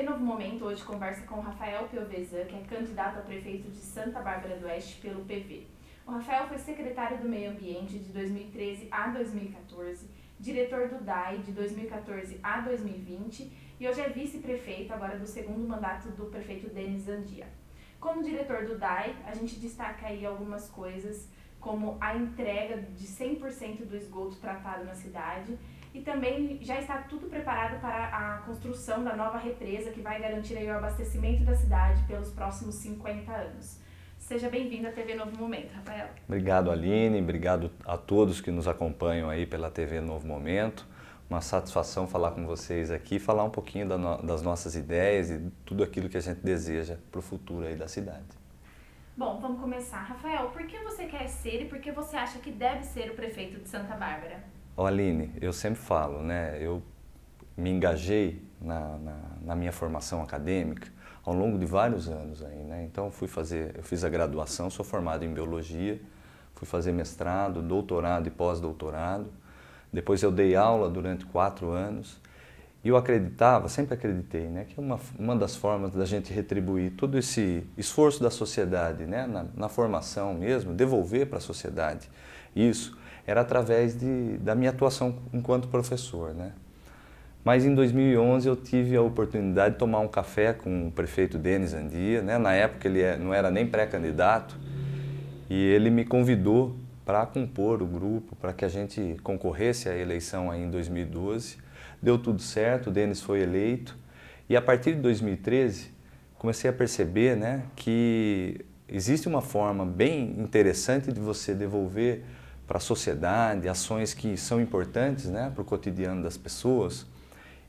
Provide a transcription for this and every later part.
TV Novo Momento hoje conversa com o Rafael Piovesan, que é candidato a prefeito de Santa Bárbara do Oeste pelo PV. O Rafael foi secretário do Meio Ambiente de 2013 a 2014, diretor do DAI de 2014 a 2020 e hoje é vice-prefeito agora do segundo mandato do prefeito Denis Andia. Como diretor do DAI, a gente destaca aí algumas coisas, como a entrega de 100% do esgoto tratado na cidade e também já está tudo preparado para a construção da nova represa que vai garantir aí o abastecimento da cidade pelos próximos 50 anos. Seja bem-vindo à TV Novo Momento, Rafael. Obrigado, Aline, obrigado a todos que nos acompanham aí pela TV Novo Momento. Uma satisfação falar com vocês aqui, falar um pouquinho das nossas ideias e tudo aquilo que a gente deseja para o futuro aí da cidade. Bom, vamos começar. Rafael, por que você quer ser e por que você acha que deve ser o prefeito de Santa Bárbara? Aline, eu sempre falo, né? Eu me engajei na minha formação acadêmica ao longo de vários anos aí, né? Então eu fiz a graduação, sou formado em biologia, fui fazer mestrado, doutorado e pós-doutorado. Depois eu dei aula durante 4 anos e eu acreditava, sempre acreditei, né, que uma das formas da gente retribuir todo esse esforço da sociedade, né, na formação mesmo, devolver para a sociedade isso, era através da minha atuação enquanto professor, né. Mas em 2011 eu tive a oportunidade de tomar um café com o prefeito Denis Andia, né, na época ele não era nem pré-candidato, e ele me convidou para compor o grupo, para que a gente concorresse à eleição aí em 2012. Deu tudo certo, o Denis foi eleito e a partir de 2013 comecei a perceber, né, que existe uma forma bem interessante de você devolver para a sociedade ações que são importantes, né, para o cotidiano das pessoas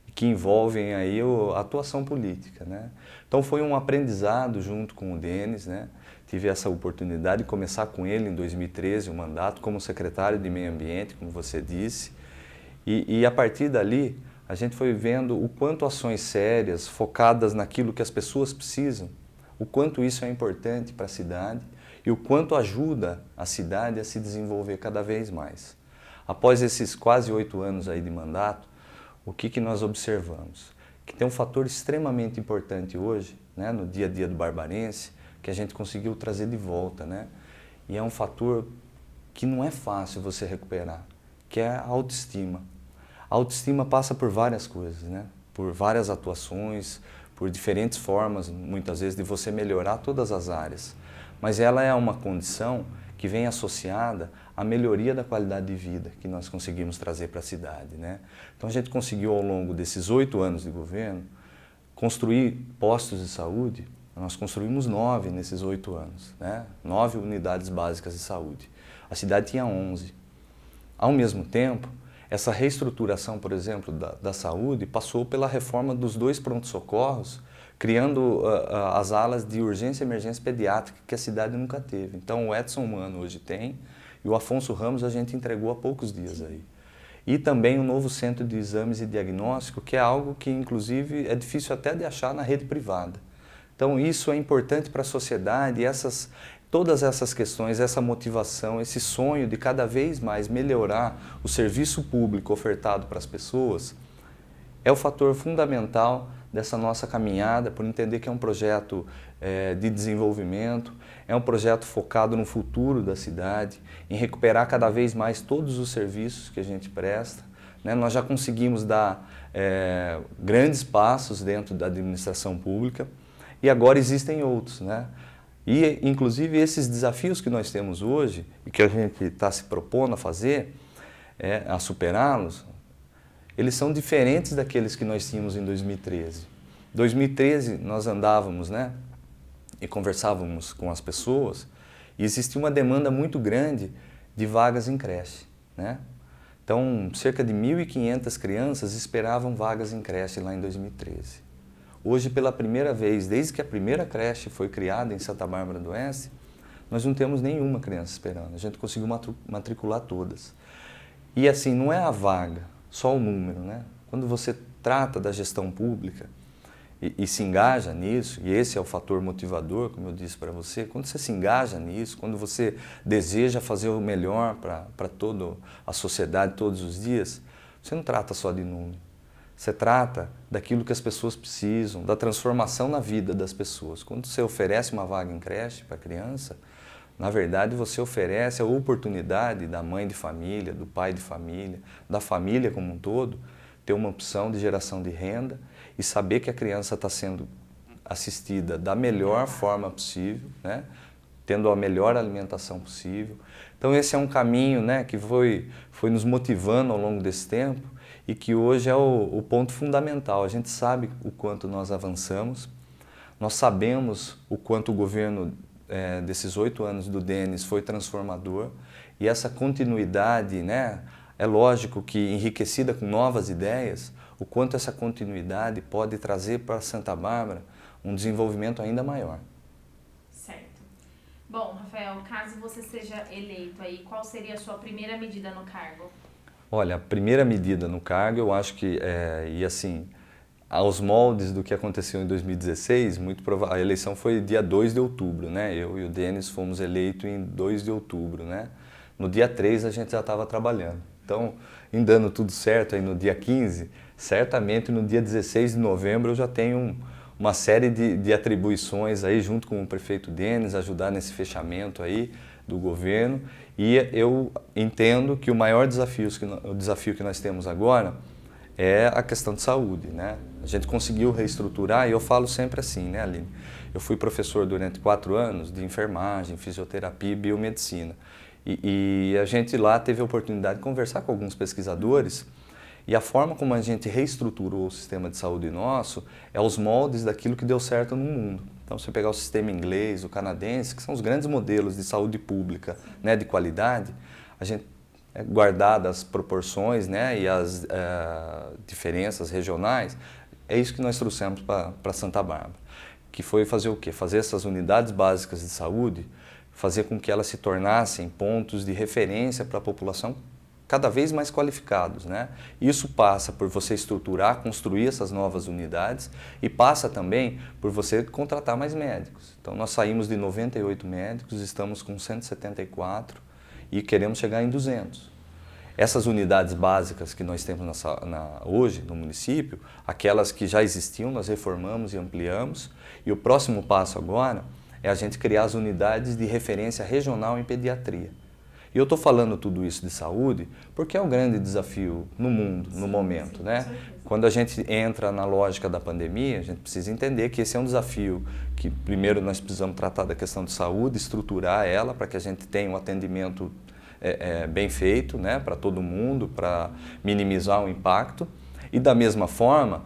e que envolvem aí a atuação política, né. Então foi um aprendizado junto com o Denis, né. Tive essa oportunidade de começar com ele em 2013 o mandato como secretário de Meio Ambiente, como você disse, e a partir dali a gente foi vendo o quanto ações sérias, focadas naquilo que as pessoas precisam, o quanto isso é importante para a cidade e o quanto ajuda a cidade a se desenvolver cada vez mais. Após esses quase 8 anos aí de mandato, o que nós observamos? Que tem um fator extremamente importante hoje, né, no dia a dia do barbarense, que a gente conseguiu trazer de volta, né? E é um fator que não é fácil você recuperar, que é a autoestima. A autoestima passa por várias coisas, né? Por várias atuações, por diferentes formas, muitas vezes, de você melhorar todas as áreas. Mas ela é uma condição que vem associada à melhoria da qualidade de vida que nós conseguimos trazer para a cidade, né? Então a gente conseguiu, ao longo desses 8 anos de governo, construir postos de saúde. Nós construímos 9 nesses 8 anos, né? 9 unidades básicas de saúde. A cidade tinha 11. Ao mesmo tempo, essa reestruturação, por exemplo, da saúde passou pela reforma dos 2 pronto-socorros, criando as alas de urgência e emergência pediátrica que a cidade nunca teve. Então o Edson Mano hoje tem e o Afonso Ramos a gente entregou há poucos dias aí. E também o novo centro de exames e diagnóstico, que é algo que inclusive é difícil até de achar na rede privada. Então isso é importante para a sociedade e todas essas questões, essa motivação, esse sonho de cada vez mais melhorar o serviço público ofertado para as pessoas é o fator fundamental dessa nossa caminhada, por entender que é um projeto de desenvolvimento, é um projeto focado no futuro da cidade, em recuperar cada vez mais todos os serviços que a gente presta, né? Nós já conseguimos dar grandes passos dentro da administração pública, e agora existem outros, né? E, inclusive, esses desafios que nós temos hoje e que a gente está se propondo a fazer, a superá-los, eles são diferentes daqueles que nós tínhamos em 2013. Em 2013, nós andávamos, né, e conversávamos com as pessoas e existia uma demanda muito grande de vagas em creche, né? Então, cerca de 1.500 crianças esperavam vagas em creche lá em 2013. Hoje, pela primeira vez, desde que a primeira creche foi criada em Santa Bárbara do Oeste, nós não temos nenhuma criança esperando. A gente conseguiu matricular todas. E assim, não é a vaga, só o número, né? Quando você trata da gestão pública e se engaja nisso, e esse é o fator motivador, como eu disse para você, quando você se engaja nisso, quando você deseja fazer o melhor para toda a sociedade todos os dias, você não trata só de número. Você trata daquilo que as pessoas precisam, da transformação na vida das pessoas. Quando você oferece uma vaga em creche para a criança, na verdade você oferece a oportunidade da mãe de família, do pai de família, da família como um todo, ter uma opção de geração de renda e saber que a criança está sendo assistida da melhor forma possível, né? Tendo a melhor alimentação possível. Então esse é um caminho, né, que foi nos motivando ao longo desse tempo e que hoje é o ponto fundamental. A gente sabe o quanto nós avançamos, nós sabemos o quanto o governo desses 8 anos do Denis foi transformador e essa continuidade, né, é lógico que enriquecida com novas ideias, o quanto essa continuidade pode trazer para Santa Bárbara um desenvolvimento ainda maior. Certo. Bom, Rafael, caso você seja eleito aí, qual seria a sua primeira medida no cargo? Olha, a primeira medida no cargo, eu acho que, e assim, aos moldes do que aconteceu em 2016, a eleição foi dia 2 de outubro, né? Eu e o Denis fomos eleitos em 2 de outubro, né? No dia 3 a gente já estava trabalhando. Então, em dando tudo certo aí no dia 15, certamente no dia 16 de novembro eu já tenho uma série de atribuições aí junto com o prefeito Denis, ajudar nesse fechamento aí do governo. E eu entendo que o maior desafio que nós temos agora é a questão de saúde, né? A gente conseguiu reestruturar e eu falo sempre assim, né, Aline? Eu fui professor durante 4 anos de enfermagem, fisioterapia e biomedicina. E a gente lá teve a oportunidade de conversar com alguns pesquisadores e a forma como a gente reestruturou o sistema de saúde nosso é aos moldes daquilo que deu certo no mundo. Então, se você pegar o sistema inglês, o canadense, que são os grandes modelos de saúde pública, né, de qualidade, a gente, guardadas as proporções, né, e as diferenças regionais, é isso que nós trouxemos para Santa Bárbara, que foi fazer o quê? Fazer essas unidades básicas de saúde, fazer com que elas se tornassem pontos de referência para a população cada vez mais qualificados, né? Isso passa por você estruturar, construir essas novas unidades e passa também por você contratar mais médicos. Então nós saímos de 98 médicos, estamos com 174 e queremos chegar em 200. Essas unidades básicas que nós temos hoje no município, aquelas que já existiam, nós reformamos e ampliamos e o próximo passo agora é a gente criar as unidades de referência regional em pediatria. E eu estou falando tudo isso de saúde porque é um grande desafio no mundo, no momento, né? Quando a gente entra na lógica da pandemia, a gente precisa entender que esse é um desafio que primeiro nós precisamos tratar da questão de saúde, estruturar ela para que a gente tenha um atendimento bem feito, né, para todo mundo, para minimizar o impacto. E da mesma forma,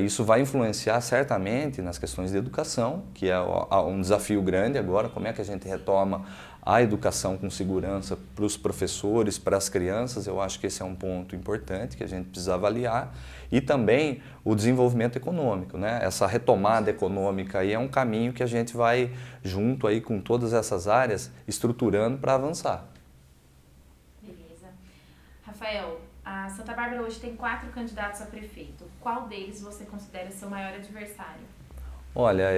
isso vai influenciar certamente nas questões de educação, que é um desafio grande agora, como é que a gente retoma a educação com segurança para os professores, para as crianças. Eu acho que esse é um ponto importante que a gente precisa avaliar. E também o desenvolvimento econômico, né? Essa retomada econômica aí é um caminho que a gente vai junto aí com todas essas áreas estruturando para avançar. Beleza. Rafael, a Santa Bárbara hoje tem 4 candidatos a prefeito. Qual deles você considera seu maior adversário? Olha,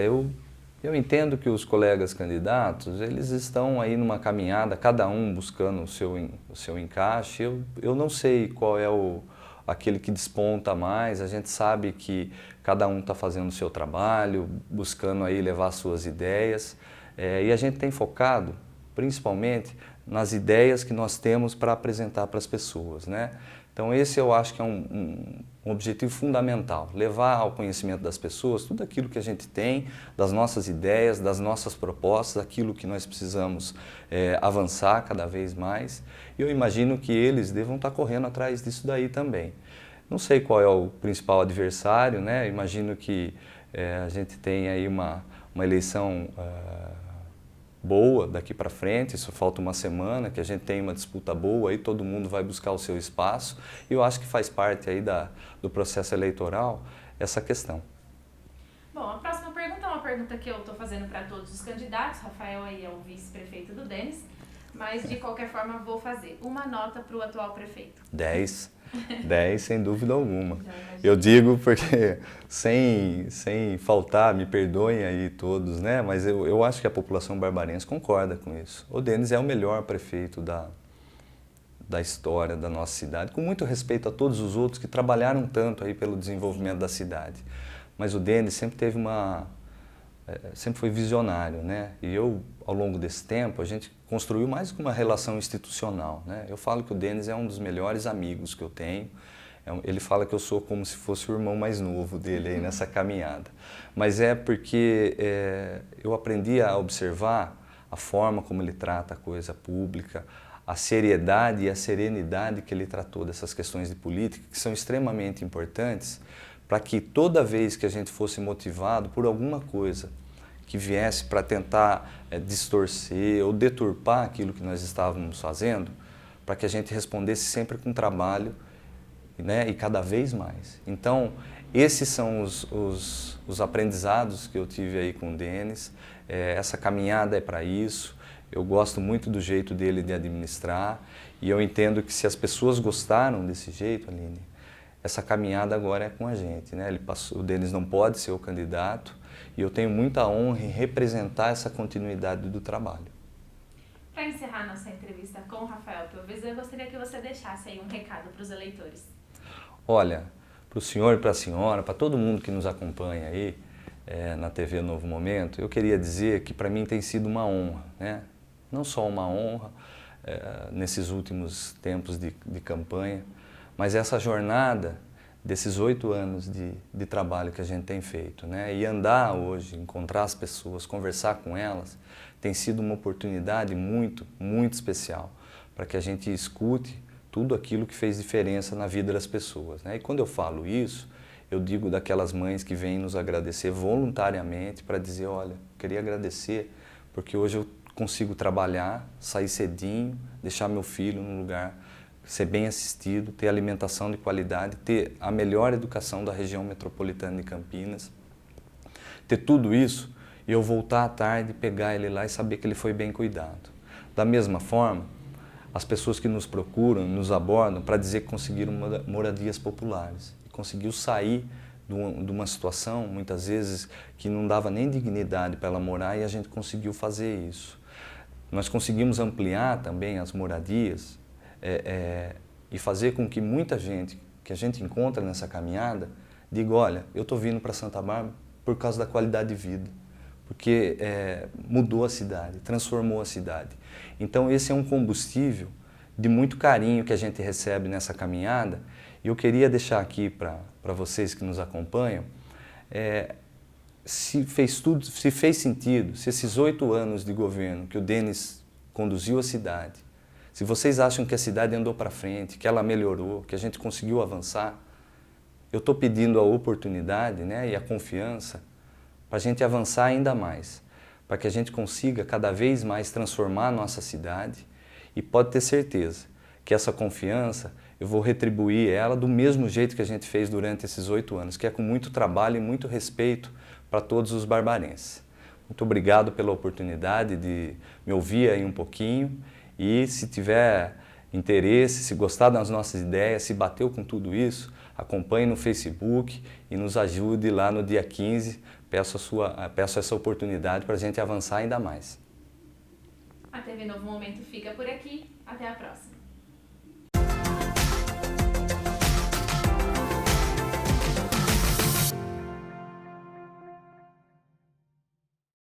eu entendo que os colegas candidatos, eles estão aí numa caminhada, cada um buscando o seu encaixe. Eu não sei qual é aquele que desponta mais, a gente sabe que cada um está fazendo o seu trabalho, buscando aí levar suas ideias, e a gente tem focado principalmente nas ideias que nós temos para apresentar para as pessoas, né? Então esse eu acho que é um objetivo fundamental, levar ao conhecimento das pessoas tudo aquilo que a gente tem, das nossas ideias, das nossas propostas, aquilo que nós precisamos avançar cada vez mais. E eu imagino que eles devam estar correndo atrás disso daí também. Não sei qual é o principal adversário, né? Imagino que a gente tem aí uma eleição boa daqui para frente, isso falta uma semana, que a gente tem uma disputa boa, aí todo mundo vai buscar o seu espaço, e eu acho que faz parte aí do processo eleitoral essa questão. Bom, a próxima pergunta é uma pergunta que eu estou fazendo para todos os candidatos. Rafael aí é o vice-prefeito do Denis, mas de qualquer forma vou fazer uma nota para o atual prefeito. 10, sem dúvida alguma. Eu digo porque, sem faltar, me perdoem aí todos, né? Mas eu acho que a população barbarense concorda com isso. O Denis é o melhor prefeito da história da nossa cidade, com muito respeito a todos os outros que trabalharam tanto aí pelo desenvolvimento da cidade. Mas o Denis sempre teve sempre foi visionário, né? E eu, ao longo desse tempo, a gente construiu mais que uma relação institucional, né? Eu falo que o Denis é um dos melhores amigos que eu tenho. Ele fala que eu sou como se fosse o irmão mais novo dele aí nessa caminhada. Mas é porque eu aprendi a observar a forma como ele trata a coisa pública, a seriedade e a serenidade que ele tratou dessas questões de política, que são extremamente importantes para que toda vez que a gente fosse motivado por alguma coisa que viesse para tentar distorcer ou deturpar aquilo que nós estávamos fazendo, para que a gente respondesse sempre com trabalho, né, e cada vez mais. Então, esses são os aprendizados que eu tive aí com o Denis. Essa caminhada é para isso. Eu gosto muito do jeito dele de administrar e eu entendo que se as pessoas gostaram desse jeito, Aline, essa caminhada agora é com a gente, né? O Denis não pode ser o candidato e eu tenho muita honra em representar essa continuidade do trabalho. Para encerrar nossa entrevista com o Rafael Piovessan, eu gostaria que você deixasse aí um recado para os eleitores. Olha, para o senhor e para a senhora, para todo mundo que nos acompanha aí na TV Novo Momento, eu queria dizer que para mim tem sido uma honra, né? Não só uma honra nesses últimos tempos de campanha, mas essa jornada desses 8 anos de trabalho que a gente tem feito, né? E andar hoje, encontrar as pessoas, conversar com elas, tem sido uma oportunidade muito, muito especial para que a gente escute tudo aquilo que fez diferença na vida das pessoas, né? E quando eu falo isso, eu digo daquelas mães que vêm nos agradecer voluntariamente para dizer, olha, queria agradecer porque hoje eu consigo trabalhar, sair cedinho, deixar meu filho num lugar, ser bem assistido, ter alimentação de qualidade, ter a melhor educação da região metropolitana de Campinas, ter tudo isso e eu voltar à tarde, pegar ele lá e saber que ele foi bem cuidado. Da mesma forma, as pessoas que nos procuram, nos abordam para dizer que conseguiram moradias populares, conseguiu sair de uma situação, muitas vezes, que não dava nem dignidade para ela morar e a gente conseguiu fazer isso. Nós conseguimos ampliar também as moradias e fazer com que muita gente que a gente encontra nessa caminhada diga, olha, eu estou vindo para Santa Bárbara por causa da qualidade de vida, porque mudou a cidade, transformou a cidade. Então esse é um combustível de muito carinho que a gente recebe nessa caminhada e eu queria deixar aqui para vocês que nos acompanham, se fez sentido, se esses 8 anos de governo que o Denis conduziu a cidade, se vocês acham que a cidade andou para frente, que ela melhorou, que a gente conseguiu avançar, eu estou pedindo a oportunidade, né, e a confiança para a gente avançar ainda mais, para que a gente consiga cada vez mais transformar a nossa cidade e pode ter certeza que essa confiança eu vou retribuir ela do mesmo jeito que a gente fez durante esses 8 anos, que é com muito trabalho e muito respeito para todos os barbarenses. Muito obrigado pela oportunidade de me ouvir aí um pouquinho e se tiver interesse, se gostar das nossas ideias, se bateu com tudo isso, acompanhe no Facebook e nos ajude lá no dia 15. Peço essa oportunidade para a gente avançar ainda mais. A TV Novo Momento fica por aqui. Até a próxima.